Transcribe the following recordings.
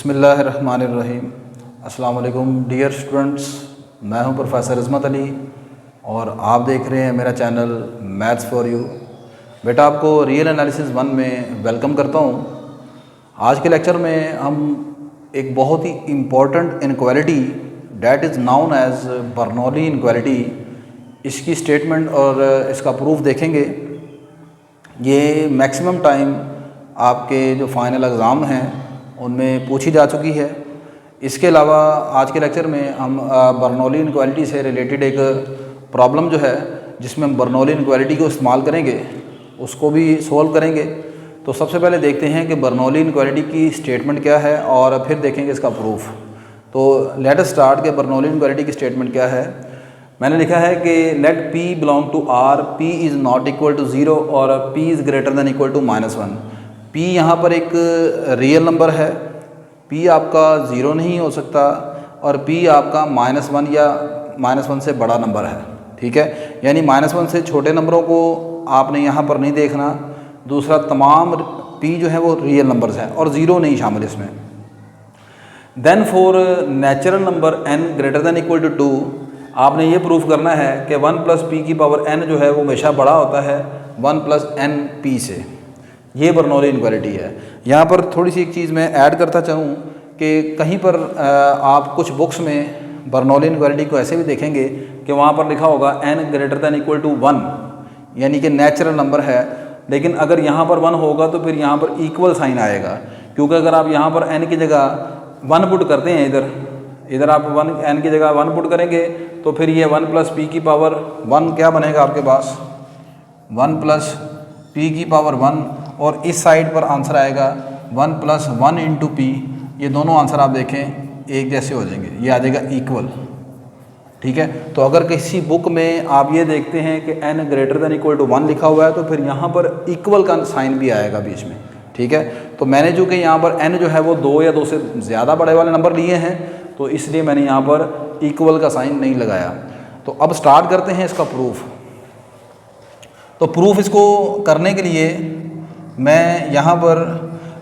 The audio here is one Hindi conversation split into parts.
बिस्मिल्लाहिर्रहमानिर्रहीम। अस्सलाम वालेकुम डियर स्टूडेंट्स, मैं हूं प्रोफेसर इस्मत अली और आप देख रहे हैं मेरा चैनल मैथ्स फॉर यू। बेटा आपको रियल एनालिसिस 1 में वेलकम करता हूं। आज के लेक्चर में हम एक बहुत ही important inequality that is known as Bernoulli inequality, इसकी स्टेटमेंट और इसका प्रूफ देखेंगे। ये मैक्सिमम टाइम आपके जो फाइनल एग्ज़ाम हैं उनमें पूछी जा चुकी है। इसके अलावा आज के लेक्चर में हम बर्नौली इनक्वालिटी से रिलेटेड एक प्रॉब्लम जो है जिसमें हम बर्नौली इनक्वालिटी को इस्तेमाल करेंगे उसको भी सॉल्व करेंगे। तो सबसे पहले देखते हैं कि बर्नौली इनक्वालिटी की स्टेटमेंट क्या है और फिर देखेंगे इसका प्रूफ। तो लेट अस स्टार्ट के बर्नौली इनक्वालिटी की स्टेटमेंट क्या है। मैंने लिखा है कि let P belong to R, P is not equal to 0 और P is greater than equal to -1। P यहाँ पर एक रियल नंबर है, P आपका 0 नहीं हो सकता और P आपका -1 या -1 से बड़ा नंबर है। ठीक है, यानी -1 से छोटे नंबरों को आपने यहाँ पर नहीं देखना। दूसरा, तमाम P जो है वो रियल नंबर्स हैं और 0 नहीं शामिल इसमें। Then for natural number n greater than equal to 2 आपने ये प्रूफ करना है कि 1 + p की पावर n जो है वो हमेशा बड़ा होता है 1 + n p से। ये बर्नौली इनक्वालिटी है। यहाँ पर थोड़ी सी एक चीज़ मैं ऐड करता चाहूँ कि कहीं पर आप कुछ बुक्स में बर्नौली इनक्वालिटी को ऐसे भी देखेंगे कि वहाँ पर लिखा होगा n greater than equal to 1, यानी कि नेचुरल नंबर है। लेकिन अगर यहाँ पर 1 होगा तो फिर यहाँ पर इक्वल साइन आएगा, क्योंकि अगर आप यहाँ पर n की जगह 1 पुट करते हैं, इधर आप n की जगह 1 पुट करेंगे तो फिर ये 1 + p की पावर 1 क्या बनेगा आपके पास, 1 + p की पावर 1, और इस साइड पर आंसर आएगा 1 + 1 × p। ये दोनों आंसर आप देखें एक जैसे हो जाएंगे, ये आ जाएगा इक्वल। ठीक है, तो अगर किसी बुक में आप ये देखते हैं कि n greater than equal to 1 लिखा हुआ है तो फिर यहाँ पर इक्वल का साइन भी आएगा बीच में। ठीक है, तो मैंने जो कि यहाँ पर n जो है वो 2 या 2 से ज़्यादा बड़े वाले नंबर लिए हैं तो इसलिए मैंने यहाँ पर इक्वल का साइन नहीं लगाया। तो अब स्टार्ट करते हैं इसका प्रूफ। तो प्रूफ इसको करने के लिए मैं यहाँ पर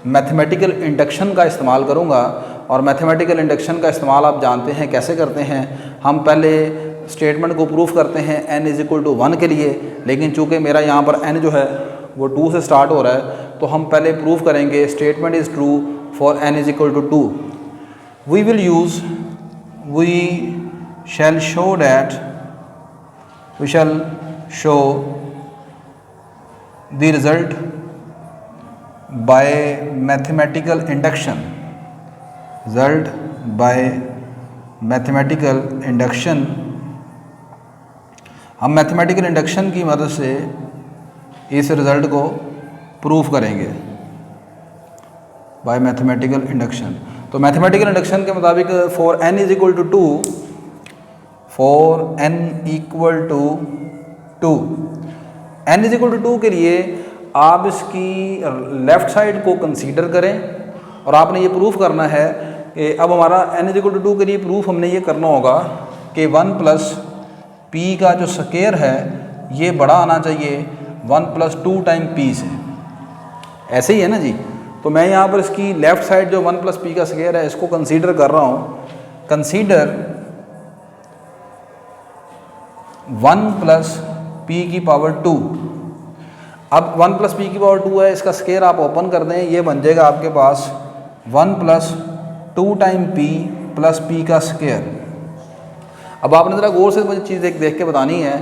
मैथमेटिकल इंडक्शन का इस्तेमाल करूँगा, और मैथमेटिकल इंडक्शन का इस्तेमाल आप जानते हैं कैसे करते हैं। हम पहले स्टेटमेंट को प्रूफ करते हैं n = 1 के लिए, लेकिन चूँकि मेरा यहाँ पर n जो है वो 2 से स्टार्ट हो रहा है तो हम पहले प्रूफ करेंगे statement is true for n = 2। we shall show the result by mathematical induction। हम मैथमेटिकल इंडक्शन की मदद से इस रिज़ल्ट को प्रूफ करेंगे बाय मैथमेटिकल इंडक्शन। तो मैथमेटिकल इंडक्शन के मुताबिक फॉर n = 2, n = 2 के लिए आप इसकी लेफ़्ट साइड को कंसीडर करें और आपने ये प्रूफ करना है कि अब हमारा n = 2 के लिए प्रूफ हमने ये करना होगा कि 1 + p का जो स्क्वायर है ये बड़ा आना चाहिए 1 + 2 टाइम p से। ऐसे ही है ना जी। तो मैं यहाँ पर इसकी लेफ़्ट साइड जो 1 + p का स्क्वायर है इसको कंसीडर कर रहा हूँ। कंसीडर 1 + p की पावर 2। अब 1 + p की पावर 2 है, इसका स्क्वायर आप ओपन कर दें, ये बन जाएगा आपके पास 1 + 2 टाइम p + p का स्क्वायर। अब आपने ज़रा गौर से मुझे चीज़ देख के बतानी है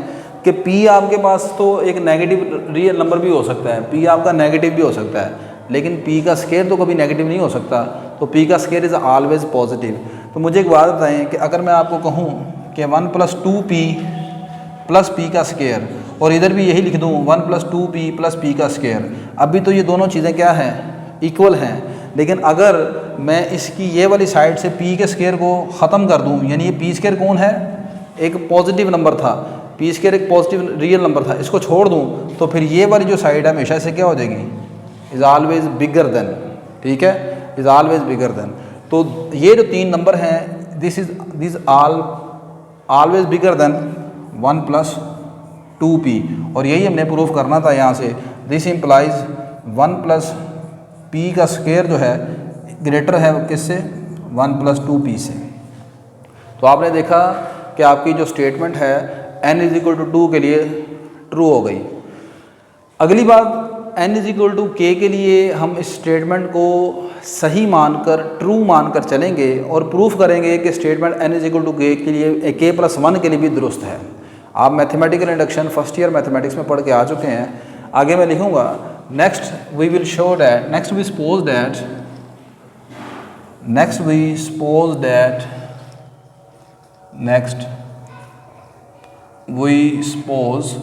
कि p आपके पास तो एक नेगेटिव रियल नंबर भी हो सकता है, p आपका नेगेटिव भी हो सकता है, लेकिन p का स्क्वायर तो कभी नेगेटिव नहीं हो सकता। तो p का स्क्वायर इज़ ऑलवेज पॉजिटिव। तो मुझे एक बात बताएं कि अगर मैं आपको कहूँ कि 1 + 2p + p का स्क्वायर, और इधर भी यही लिख दूँ 1 + 2p + p का स्क्वायर, अभी तो ये दोनों चीज़ें क्या हैं, इक्वल हैं। लेकिन अगर मैं इसकी ये वाली साइड से p के स्क्वायर को ख़त्म कर दूँ, यानी ये p स्क्वायर कौन है, एक पॉजिटिव नंबर था, p स्क्वायर एक पॉजिटिव रियल नंबर था, इसको छोड़ दूँ तो फिर ये वाली जो साइड है हमेशा से क्या हो जाएगी, इज़ ऑलवेज बिगर देन। ठीक है, इज़ ऑलवेज बिगर देन। तो ये जो 3 नंबर हैं this always bigger than 1 + 2p, और यही हमने प्रूफ करना था यहाँ से। दिस इम्प्लाइज 1 + p का स्क्वायर जो है ग्रेटर है किससे, 1 प्लस 2p से। तो आपने देखा कि आपकी जो स्टेटमेंट है n इज इक्वल टू 2 के लिए ट्रू हो गई। अगली बात, n is equal to k के लिए हम इस स्टेटमेंट को सही मानकर, ट्रू मानकर चलेंगे और प्रूफ करेंगे कि statement n is equal to k के लिए, k प्लस 1 के लिए भी दुरुस्त है। आप mathematical induction first year mathematics में पढ़ के आ चुके हैं। आगे मैं लिखूँगा, next we will show that, next we suppose that, next we suppose that, next we suppose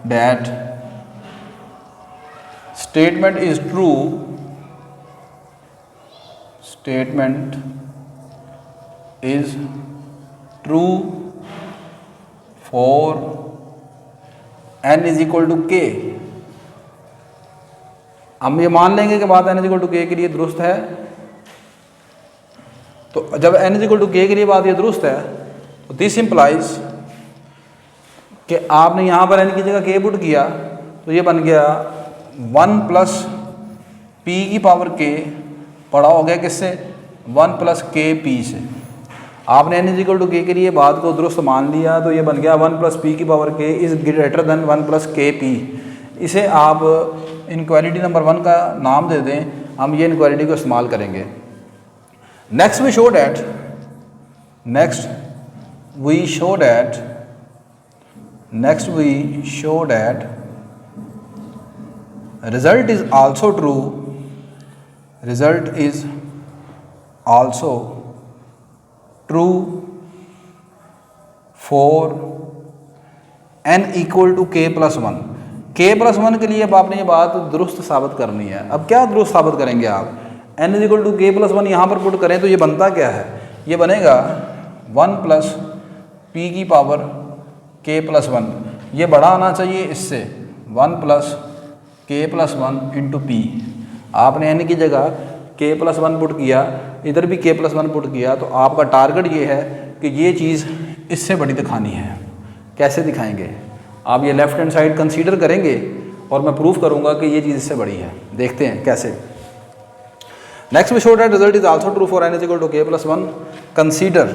that statement is true, statement is true for n is equal to k। हम ये मान लेंगे कि बात n इक्वल टू k के लिए दुरुस्त है। तो जब n इक्वल टू k के लिए बात ये दुरुस्त है तो दिस इम्प्लाइज कि आपने यहाँ पर n की जगह k पुट किया तो ये बन गया 1 प्लस p की पावर k बड़ा हो गया किससे, 1 प्लस k p से। आपने n इक्वल टू k के लिए बात को दुरुस्त मान लिया तो ये बन गया 1 प्लस p की power k is greater than 1 plus k p। इसे आप इनक्वालिटी नंबर 1 का नाम दे दें, हम ये इनक्वालिटी को इस्तेमाल करेंगे। Next we show that, next we show that, next we show that result is also true, result is also true for n equal to k plus 1। k plus 1 के लिए अब आपने ये बात दुरुस्त साबित करनी है। अब क्या दुरुस्त साबित करेंगे आप, n is equal to k plus 1 यहाँ पर पुट करें तो ये बनता क्या है, ये बनेगा 1 प्लस p की पावर k प्लस 1। ये बड़ा आना चाहिए इससे, 1 plus k plus 1 into P. आपने n की जगह k प्लस 1 पुट किया, इधर भी k प्लस 1 पुट किया, तो आपका टारगेट ये है कि ये चीज़ इससे बड़ी दिखानी है। कैसे दिखाएंगे, आप ये लेफ्ट हैंड साइड कंसीडर करेंगे और मैं प्रूफ करूंगा कि ये चीज़ इससे बड़ी है। देखते हैं कैसे। Next we show that result is also true for n is equal to k plus 1। Consider,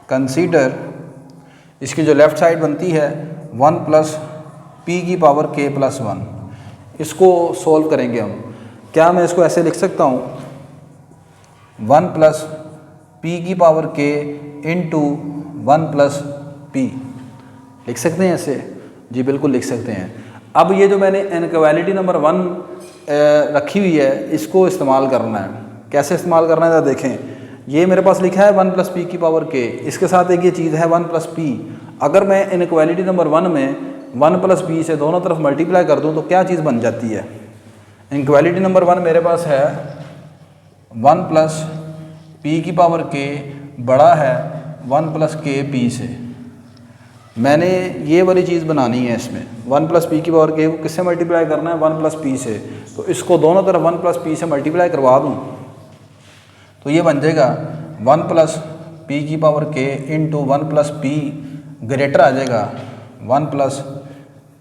consider इसकी जो लेफ्ट साइड बनती है 1 प्लस p की पावर k प्लस 1, इसको सोल्व करेंगे हम। क्या मैं इसको ऐसे लिख सकता हूँ, 1 प्लस p की power k into 1 plus p, लिख सकते हैं ऐसे? जी बिल्कुल लिख सकते हैं। अब ये जो मैंने इनक्वालिटी नंबर 1 रखी हुई है, इसको इस्तेमाल करना है। कैसे इस्तेमाल करना है देखें, ये मेरे पास लिखा है 1 प्लस p की पावर k, इसके साथ एक ये चीज़ है 1 प्लस p। अगर मैं इनक्वालिटी नंबर 1 में 1 प्लस p से दोनों तरफ मल्टीप्लाई कर दूँ तो क्या चीज़ बन जाती है। इनक्वालिटी नंबर 1 मेरे पास है 1 प्लस p की पावर k बड़ा है 1 प्लस k p से। मैंने ये वाली चीज़ बनानी है इसमें, 1 प्लस p की पावर k को किससे मल्टीप्लाई करना है, 1 प्लस p से। तो इसको दोनों तरफ 1 प्लस p से मल्टीप्लाई करवा दूँ तो ये बन जाएगा 1 प्लस p की power k into 1 plus p greater आ जाएगा 1 प्लस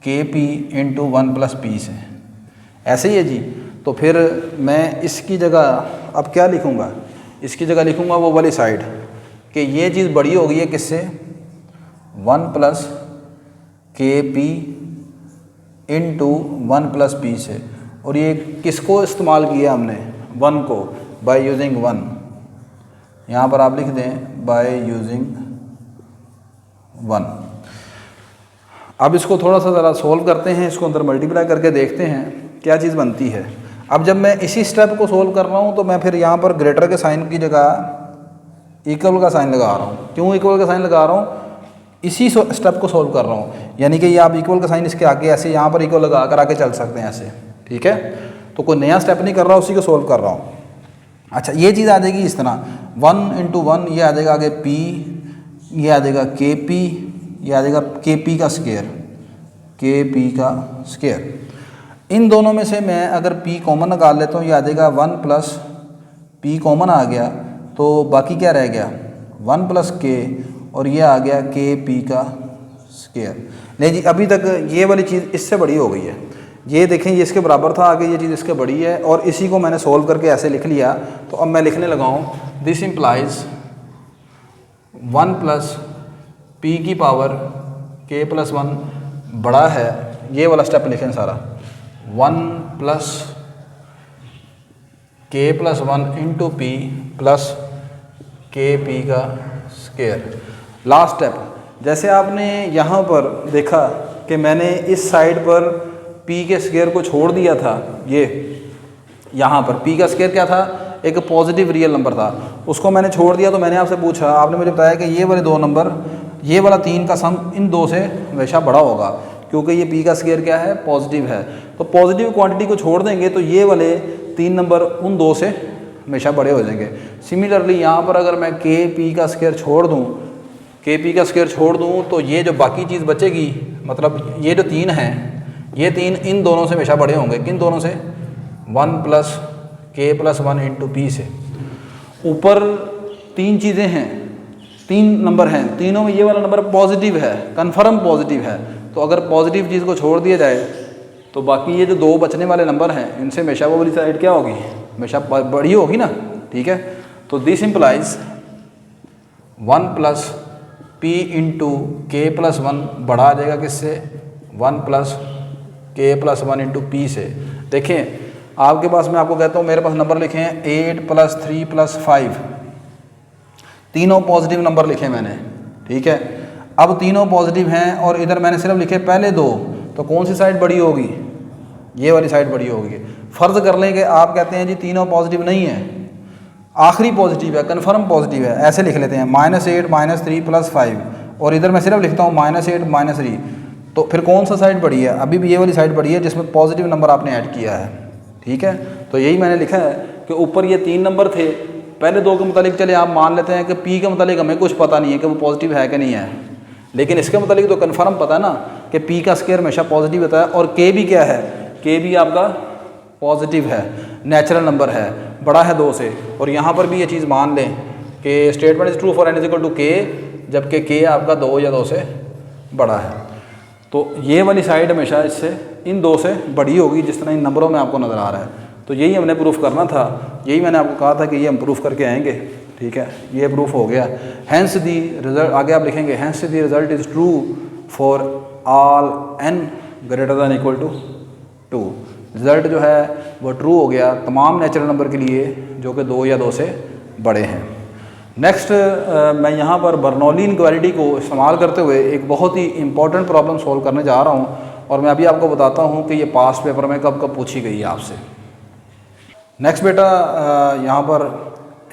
के पी इंटू 1 प्लस p से। ऐसे ही है जी। तो फिर मैं इसकी जगह अब क्या लिखूँगा, इसकी जगह लिखूँगा वो वाली साइड कि ये चीज़ बड़ी हो गई है किससे, 1 प्लस के पी इंटू 1 प्लस पी से। और ये किसको इस्तेमाल किया हमने, 1 को, बाय यूजिंग 1। यहाँ पर आप लिख दें बाय यूजिंग 1। अब इसको थोड़ा सा ज़रा सोल्व करते हैं, इसको अंदर मल्टीप्लाई करके देखते हैं क्या चीज़ बनती है। अब जब मैं इसी स्टेप को सोल्व कर रहा हूँ तो मैं फिर यहाँ पर ग्रेटर के साइन की जगह इक्वल का साइन लगा रहा हूँ। क्यों इक्वल का साइन लगा रहा हूँ, इसी स्टेप को सोल्व कर रहा हूँ। यानी कि ये आप इक्वल का साइन इसके आगे ऐसे यहाँ पर इक्वल लगा कर आगे चल सकते हैं ऐसे, ठीक है। तो कोई नया स्टेप नहीं कर रहा, उसी को सोल्व कर रहा हूँ। अच्छा, ये चीज़ आ जाएगी इस तरह, 1 इंटू 1, ये आ जाएगा आगे p, ये आ जाएगा के पी, ये आ जाएगा के पी का स्क्वायर, के पी का स्क्वायर। इन दोनों में से मैं अगर p कॉमन निकाल लेता हूँ, ये आ जाएगा 1 प्लस p कॉमन आ गया, तो बाकी क्या रह गया 1 प्लस k, और ये आ गया के पी का स्क्वायर। नहीं जी, अभी तक ये वाली चीज़ इससे बड़ी हो गई है। ये देखें ये इसके बराबर था, आगे ये चीज़ इसके बड़ी है, और इसी को मैंने सोल्व करके ऐसे लिख लिया। तो अब मैं लिखने लगा हूँ दिस इम्प्लाइज 1 प्लस पी की पावर के प्लस 1 बड़ा है, ये वाला स्टेप लिखें सारा, 1 प्लस के प्लस 1 इंटू पी प्लस के पी का स्क्वायर। लास्ट स्टेप, जैसे आपने यहाँ पर देखा कि मैंने इस साइड पर p के स्क्वायर को छोड़ दिया था, ये यहाँ पर p का स्क्वायर क्या था, एक पॉजिटिव रियल नंबर था, उसको मैंने छोड़ दिया। तो मैंने आपसे पूछा, आपने मुझे बताया कि ये वाले दो नंबर, ये वाला 3 का सम इन दो से हमेशा बड़ा होगा, क्योंकि ये p का स्क्वायर क्या है, पॉजिटिव है। तो पॉजिटिव क्वांटिटी को छोड़ देंगे तो ये वाले 3 नंबर उन दो से हमेशा बड़े हो जाएंगे। सिमिलरली यहाँ पर अगर मैं के पी का स्क्वायर छोड़ दूँ, के पी का स्क्वायर छोड़ दूँ, तो ये जो बाकी चीज़ बचेगी, मतलब ये जो 3 हैं, ये 3 इन दोनों से हमेशा बड़े होंगे। किन दोनों से, 1 प्लस के प्लस 1 इंटू पी से। ऊपर 3 चीज़ें हैं, 3 नंबर हैं, तीनों में ये वाला नंबर पॉजिटिव है, कन्फर्म पॉजिटिव है। तो अगर पॉजिटिव चीज़ को छोड़ दिया जाए तो बाकी ये जो 2 बचने वाले नंबर हैं, इनसे हमेशा वो वाली साइड क्या होगी, हमेशा बड़ी होगी ना, ठीक है। तो this implies 1 plus P into के प्लस 1 बड़ा आ जाएगा किससे, 1 प्लस के प्लस 1 इंटू पी से। देखें आपके पास, मैं आपको कहता हूँ मेरे पास नंबर लिखे हैं 8 प्लस 3 प्लस 5, तीनों पॉजिटिव नंबर लिखे मैंने, ठीक है। अब तीनों पॉजिटिव हैं और इधर मैंने सिर्फ लिखे पहले 2, तो कौन सी साइड बड़ी होगी, ये वाली साइड बड़ी होगी। फ़र्ज़ कर लें कि आप कहते हैं जी तीनों पॉजिटिव नहीं है, आखिरी पॉजिटिव है, कन्फर्म पॉजिटिव है, ऐसे लिख लेते हैं -8 -3 प्लस 5, और इधर मैं सिर्फ लिखता हूँ -8 -3। तो फिर कौन सा साइड बड़ी है, अभी भी ये वाली साइड बड़ी है जिसमें पॉजिटिव नंबर आपने ऐड किया है, ठीक है। तो यही मैंने लिखा है कि ऊपर ये 3 नंबर थे, पहले 2 के मुतालिक चले आप मान लेते हैं कि पी के मुतालिक हमें कुछ पता नहीं है कि वो पॉजिटिव है कि नहीं है, लेकिन इसके मुतालिक तो कन्फर्म पता है ना कि पी का स्क्वायर हमेशा पॉजिटिव होता है, और के भी क्या है, के भी आपका पॉजिटिव है, नेचुरल नंबर है, बड़ा है 2 से। और यहाँ पर भी ये चीज़ मान लें कि statement is true for n equal to K, जबकि के आपका 2 या 2 से बड़ा है। तो ये वाली साइड हमेशा इससे, इन 2 से बड़ी होगी, जिस तरह इन नंबरों में आपको नज़र आ रहा है। तो यही हमने प्रूफ करना था, यही मैंने आपको कहा था कि ये हम प्रूफ करके आएंगे, ठीक है। ये प्रूफ हो गया। हैंस दी रिजल्ट, आगे आप लिखेंगे hence the result is true for all n greater than equal to 2। Result जो है वो ट्रू हो गया तमाम नेचुरल नंबर के लिए जो कि 2 या 2 से बड़े हैं। नेक्स्ट मैं यहाँ पर बर्नौली इनक्वालिटी को इस्तेमाल करते हुए एक बहुत ही इंपॉर्टेंट प्रॉब्लम सॉल्व करने जा रहा हूँ, और मैं अभी आपको बताता हूँ कि ये पास्ट पेपर में कब कब पूछी गई है आपसे। नेक्स्ट बेटा यहाँ पर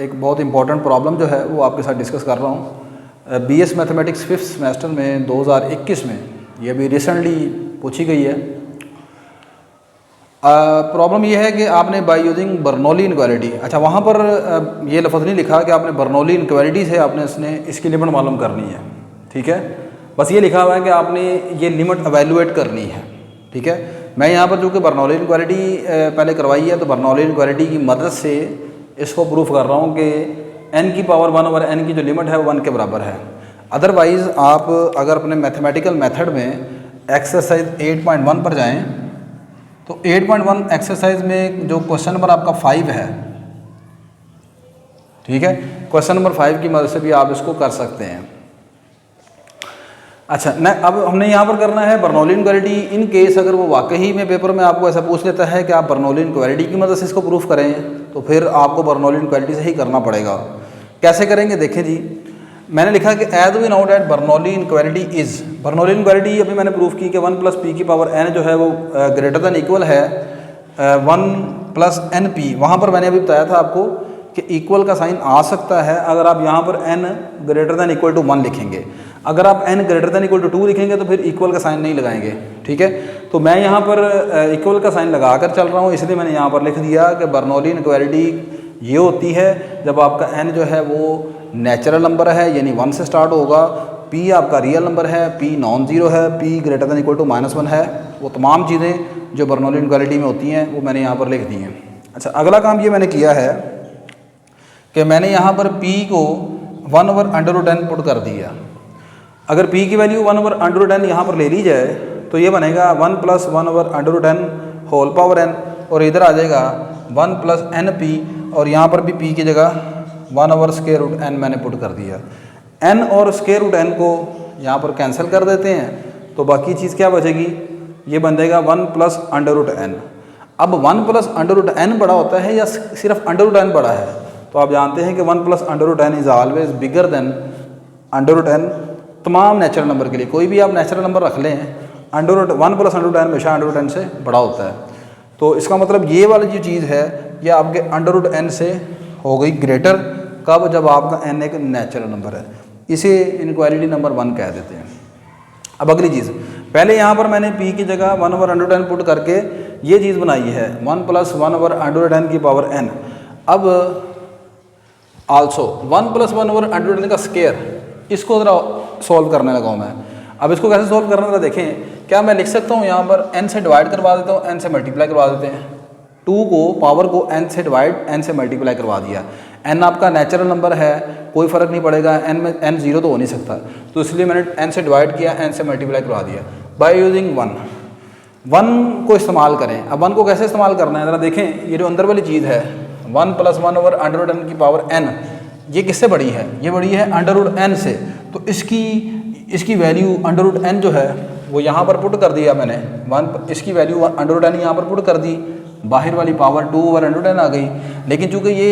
एक बहुत इंपॉर्टेंट प्रॉब्लम जो है वो आपके साथ डिस्कस कर रहा हूँ। BS मैथमेटिक्स 5th सेमेस्टर में 2021 में ये अभी रिसेंटली पूछी गई है। प्रॉब्लम ये है कि आपने बाय यूजिंग बर्नौली इनक्वालिटी, अच्छा वहाँ पर ये लफ्ज़ नहीं लिखा कि आपने बर्नौली इनक्वालिटी से आपने इसकी लिमिट मालूम करनी है, ठीक है। बस ये लिखा हुआ है कि आपने ये लिमिट एवेलुएट करनी है, ठीक है। मैं यहाँ पर जो कि बर्नौली इनक्वालिटी पहले करवाई है, तो बर्नौली इनक्वालिटी की मदद से इसको प्रूफ कर रहा हूँ कि n की पावर 1 ओवर n की जो लिमिट है वो 1 के बराबर है। अदरवाइज़ आप अगर अपने मैथमेटिकल मेथड में एक्सरसाइज 8.1 पर जाएँ तो 8.1 एक्सरसाइज में जो क्वेश्चन नंबर आपका 5 है, ठीक है, क्वेश्चन नंबर 5 की मदद से भी आप इसको कर सकते हैं। अच्छा न, अब हमने यहाँ पर करना है बर्नौली इनक्वालिटी। इन केस अगर वो वाकई में पेपर में आपको ऐसा पूछ लेता है कि आप बर्नौली इनक्वालिटी की मदद से इसको प्रूफ करें, तो फिर आपको बर्नौली इनक्वालिटी से ही करना पड़ेगा। कैसे करेंगे देखें जी, मैंने लिखा कि as we know that Bernoulli inequality is, Bernoulli inequality अभी मैंने प्रूफ की कि 1 प्लस पी की पावर n जो है वो ग्रेटर दैन इक्वल है 1 प्लस एन पी। वहाँ पर मैंने अभी बताया था आपको कि इक्वल का साइन आ सकता है अगर आप यहाँ पर n greater than equal to 1 लिखेंगे। अगर आप n greater than equal to 2 लिखेंगे तो फिर इक्वल का साइन नहीं लगाएंगे, ठीक है। तो मैं यहाँ पर इक्वल का साइन लगा कर चल रहा हूँ, इसलिए मैंने यहाँ पर लिख दिया कि बर्नौली इनक्वालिटी ये होती है जब आपका n जो है वो नेचुरल नंबर है, यानी 1 से स्टार्ट होगा, p आपका रियल नंबर है, p नॉन ज़ीरो है, p greater than equal to -1 है। वो तमाम चीज़ें जो बर्नौली इनक्वालिटी में होती हैं वो मैंने यहाँ पर लिख दी हैं। अच्छा अगला काम ये मैंने किया है कि मैंने यहाँ पर p को 1 over under root n put कर दिया। अगर p की value 1 over under root n यहाँ पर ले ली जाए तो ये बनेगा 1 + 1/√n होल पावर n, और इधर आ जाएगा 1 + np, और यहाँ पर भी p की जगह 1/√n मैंने पुट कर दिया। n और √n को यहाँ पर कैंसिल कर देते हैं, तो बाकी चीज़ क्या बचेगी, ये बन जाएगा 1 + √n। अब 1 + √n बड़ा होता है या सिर्फ √n बड़ा है, तो आप जानते हैं कि 1 + √n is always bigger than √n तमाम नेचुरल नंबर के लिए। कोई भी आप नेचुरल नंबर रख लें, 1 + √n हमेशा √n से बड़ा होता है। तो इसका मतलब ये वाली जो चीज़ है ये आपके √n से हो गई ग्रेटर, कब, जब आपका n एक नेचुरल नंबर है। इसे इनक्वालिटी नंबर 1 कह देते हैं। अब अगली चीज़, पहले यहाँ पर मैंने p की जगह 1/√n पुट करके ये चीज़ बनाई है 1 + 1/√n की पावर n। अब आल्सो 1 + 1/√n का स्क्वायर, इसको ज़रा सॉल्व करने लगा हूँ मैं। अब इसको कैसे सॉल्व करना था देखें, क्या मैं लिख सकता हूँ यहाँ पर n से डिवाइड करवा देता हूँ, n से मल्टीप्लाई करवा देते हैं। 2 को पावर को n से डिवाइड n से मल्टीप्लाई करवा दिया। n आपका नेचुरल नंबर है, कोई फ़र्क नहीं पड़ेगा, n में n 0 तो हो नहीं सकता, तो इसलिए मैंने n से डिवाइड किया, n से मल्टीप्लाई करवा दिया बाय यूजिंग 1 को इस्तेमाल करें। अब 1 को कैसे इस्तेमाल करना है ज़रा देखें, ये जो अंदर वाली चीज़ है 1 + 1/√n की पावर n, ये किससे बड़ी है, ये बड़ी है √n से, तो इसकी वैल्यू √n जो है वो यहाँ पर पुट कर दिया मैंने, इसकी वैल्यू √n यहाँ पर पुट कर दी, बाहर वाली पावर 2/√n आ गई। लेकिन चूँकि ये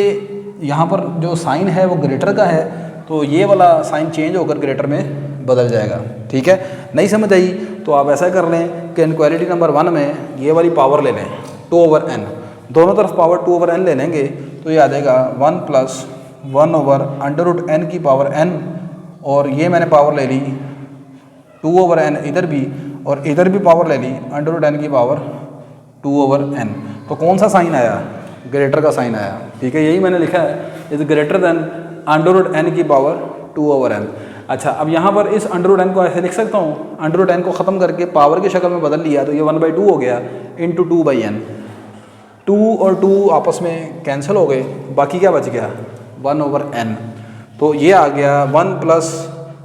यहाँ पर जो साइन है वो ग्रेटर का है, तो ये वाला साइन चेंज होकर ग्रेटर में बदल जाएगा। ठीक है, नहीं समझ आई तो आप ऐसा कर लें कि इनक्वालिटी नंबर 1 में ये वाली पावर ले लें 2/n, दोनों तरफ पावर 2/n ले लेंगे, तो ये आ जाएगा 1 + 1/√n की पावर n, और ये मैंने पावर ले ली 2/n इधर भी, और इधर भी पावर ले ली √n की पावर 2/n। तो कौन सा साइन आया, ग्रेटर का साइन आया। ठीक है, यही मैंने लिखा है, इज ग्रेटर देन √n की पावर 2/n। अच्छा, अब यहाँ पर इस √n को ऐसे लिख सकता हूँ, √n को ख़त्म करके पावर की शक्ल में बदल लिया, तो ये 1/2 हो गया इंटू 2/n। 2 और 2 आपस में कैंसिल हो गए, बाकी क्या बच गया 1/n। तो ये आ गया 1 +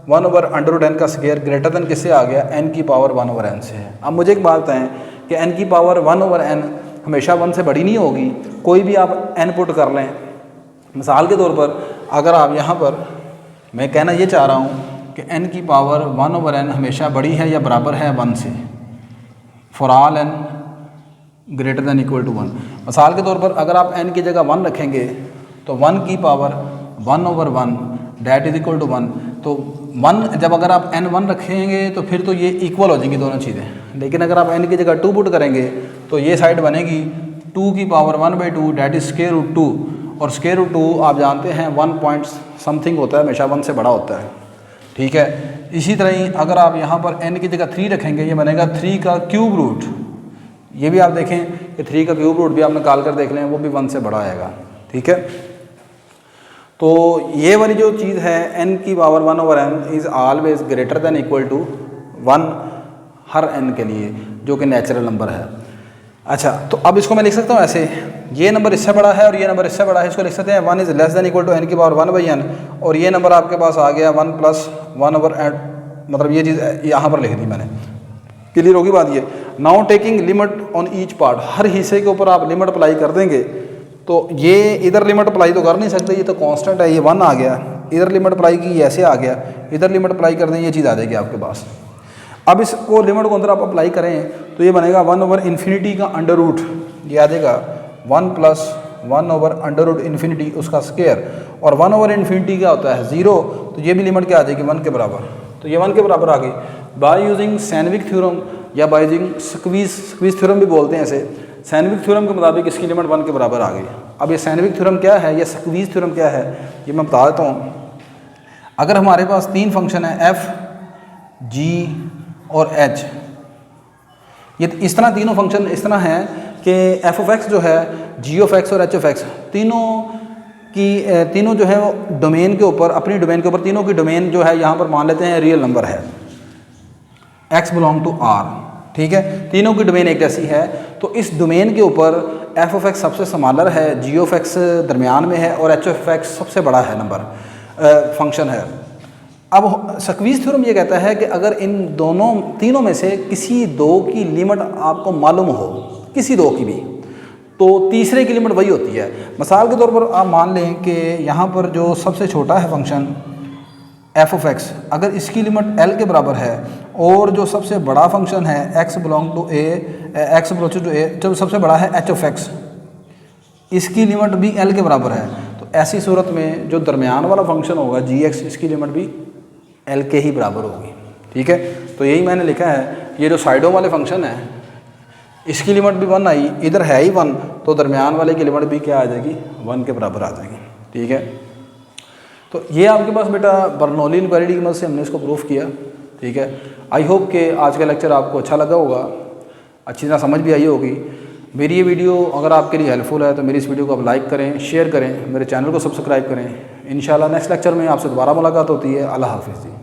1/√n का स्क्वायर ग्रेटर देन किससे आ गया, n की पावर 1/n से है। अब मुझे एक बात बताएं कि n की पावर 1/n हमेशा 1 से बड़ी नहीं होगी, कोई भी आप n पुट कर लें। मिसाल के तौर पर अगर आप यहाँ पर, मैं कहना ये चाह रहा हूँ कि n की पावर 1/n हमेशा बड़ी है या बराबर है 1 से, for all n greater than equal to 1। मिसाल के तौर पर अगर आप n की जगह 1 रखेंगे तो 1 की power 1/1 that is equal to 1। तो 1 जब अगर आप n 1 रखेंगे तो फिर तो ये इक्वल हो जाएंगी दोनों चीज़ें, लेकिन अगर आप n की जगह 2 पुट करेंगे तो ये साइड बनेगी 2 की पावर 1/2 डैट इज √2, और √2 आप जानते हैं 1 पॉइंट समथिंग होता है, हमेशा 1 से बड़ा होता है। ठीक है, इसी तरह ही अगर आप यहाँ पर n की जगह 3 रखेंगे, ये बनेगा 3 का क्यूब रूट। ये भी आप देखें कि 3 का क्यूब रूट भी आप निकाल कर देख लें, वो भी 1 से बड़ा आएगा। ठीक है, तो ये वाली जो चीज़ है n की power 1/n is always greater than equal to 1 हर n के लिए, जो कि नेचुरल नंबर है। अच्छा, तो अब इसको मैं लिख सकता हूँ ऐसे, ये नंबर इससे बड़ा है और ये नंबर इससे बड़ा है, इसको लिख सकते हैं 1 is less than equal to n की पावर 1/n, और ये नंबर आपके पास आ गया 1 + 1/n, मतलब ये चीज़ यहाँ पर लिख दी मैंने। क्लियर होगी बात ये। Now taking limit on each part, हर हिस्से के ऊपर आप लिमिट अप्लाई कर देंगे, तो ये इधर लिमिट अप्लाई तो कर नहीं सकते, ये तो कांस्टेंट है, ये 1 आ गया, इधर लिमिट अप्लाई की ऐसे आ गया, इधर लिमिट अप्लाई कर दें ये चीज़ आ जाएगी आपके पास। अब इसको लिमिट को अंदर आप अप्लाई करें तो ये बनेगा 1/∞ का अंडर रूट, ये आ जाएगा 1 + 1/√∞ उसका स्क्वायर, और 1/∞ क्या होता है 0, तो ये भी लिमिट क्या आ जाएगी 1 के बराबर, तो ये 1 के बराबर आ गई। बाय यूजिंग सैनविक थ्योरम या बाय यूजिंग स्क्वीज थ्योरम भी बोलते हैं इसे, सैनविक थ्योरम के मुताबिक इसकी लिमिट 1 के बराबर आ गई। अब ये सैनविक थ्योरम क्या है, ये स्क्वीज थ्योरम क्या है, ये मैं बता देता हूँ। अगर हमारे पास 3 फंक्शन है f, g और h, ये इस तरह तीनों फंक्शन इस तरह हैं कि f(x) जो है, g(x) और h(x) तीनों जो है वो डोमेन के ऊपर, अपनी डोमेन के ऊपर, तीनों की डोमेन जो है यहाँ पर मान लेते हैं रियल नंबर है, x बिलोंग टू r। ठीक है, तीनों की डोमेन एक जैसी है, तो इस डोमेन के ऊपर f(x) सबसे स्मॉलर है, g(x) दरमियान में है, और h(x) सबसे बड़ा है नंबर फंक्शन है। अब स्क्वीज़ थ्योरम ये कहता है कि अगर इन तीनों में से किसी दो की लिमिट आपको मालूम हो, किसी दो की भी, तो तीसरे की लिमिट वही होती है। मिसाल के तौर पर आप मान लें कि यहाँ पर जो सबसे छोटा है फंक्शन f(x), अगर इसकी लिमिट l के बराबर है और जो सबसे बड़ा फंक्शन है x belong to a, x approaches to a, जो सबसे बड़ा है h(x), इसकी लिमिट भी l के बराबर है, तो ऐसी सूरत में जो दरमियान वाला फंक्शन होगा g(x), इसकी लिमिट भी l के ही बराबर होगी। ठीक है, तो यही मैंने लिखा है। ये जो साइडों वाले फंक्शन है इसकी लिमिट भी 1 आई, इधर है ही 1, तो दरमियान वाले की लिमिट भी क्या आ जाएगी, 1 के बराबर आ जाएगी। ठीक है, तो ये आपके पास बेटा बर्नौली इनक्वायरी की मदद से हमने इसको प्रूफ किया। ठीक है, आई होप कि आज का लेक्चर आपको अच्छा लगा होगा, अच्छी तरह समझ भी आई होगी। मेरी ये वीडियो अगर आपके लिए हेल्पफुल है तो मेरी इस वीडियो को आप लाइक करें, शेयर करें, मेरे चैनल को सब्सक्राइब करें। इंशाल्लाह नेक्स्ट लेक्चर में आपसे दोबारा मुलाकात होती है। अल्लाह हाफिज़।